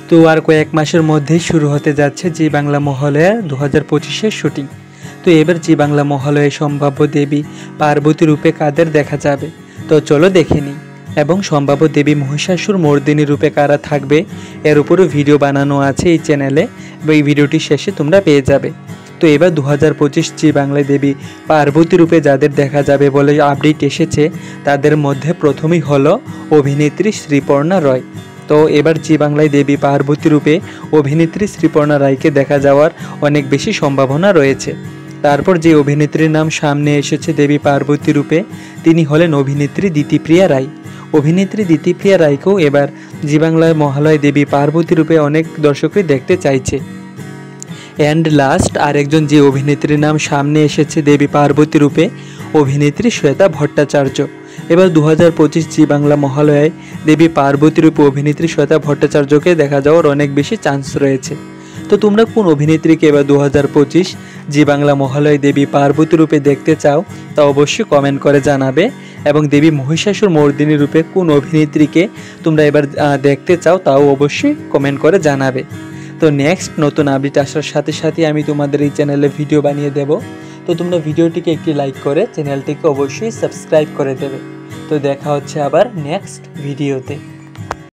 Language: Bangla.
তো আর কয়েক মাসের মধ্যেই শুরু হতে যাচ্ছে জি বাংলা মহালয়া 2025-এর শুটিং। তো এবার জি বাংলা মহালয়ায় সম্ভাব্য দেবী পার্বতী রূপে কাদের দেখা যাবে, তো চলো দেখে নিই। এবং সম্ভাব্য দেবী মহিষাসুর মর্দিনী রূপে কারা থাকবে এর উপরও ভিডিও বানানো আছে এই চ্যানেলে, এবং এই ভিডিওটি শেষে তোমরা পেয়ে যাবে। তো এবার 2025 জি বাংলায় দেবী পার্বতী রূপে যাদের দেখা যাবে বলে আপডেট এসেছে, তাদের মধ্যে প্রথমেই হলো অভিনেত্রী শ্রীপর্ণা রয়। তো এবার জি বাংলায় দেবী পার্বতী রূপে অভিনেত্রী শ্রীপর্ণা রায়কে দেখা যাওয়ার অনেক বেশি সম্ভাবনা রয়েছে। তারপর যে অভিনেত্রীর নাম সামনে এসেছে দেবী পার্বতী রূপে, তিনি হলেন অভিনেত্রী দিতিপ্রিয়া রায়। অভিনেত্রী দিতিপ্রিয়া রায়কেও এবার জি বাংলায় মহালয় দেবী পার্বতী রূপে অনেক দর্শকই দেখতে চাইছে। অ্যান্ড লাস্ট আরেকজন যে অভিনেত্রীর নাম সামনে এসেছে দেবী পার্বতী রূপে, অভিনেত্রী শ্বেতা ভট্টাচার্য। এবার 2025 জি বাংলা মহালয়ায় দেবী পার্বতী রূপে অভিনেত্রী শ্বেতা ভট্টাচার্যকে দেখা যাওয়ার অনেক বেশি চান্স রয়েছে। তো তোমরা কোন অভিনেত্রীকে এবার 2025 জি বাংলা মহালয়ায় দেবী পার্বতী রূপে দেখতে চাও তা অবশ্যই কমেন্ট করে জানাবে। এবং দেবী মহিষাসুর মর্দিনী রূপে কোন অভিনেত্রীকে তোমরা এবার দেখতে চাও তাও অবশ্যই কমেন্ট করে জানাবে। তো নেক্সট নতুন আপডেট আসার সাথে সাথে আমি তোমাদের এই চ্যানেলে ভিডিও বানিয়ে দেব। তো তোমরা ভিডিওটিকে একটি লাইক করে চ্যানেলটিকে অবশ্যই সাবস্ক্রাইব করে দেবে। তো দেখা হচ্ছে আবার নেক্সট ভিডিওতে।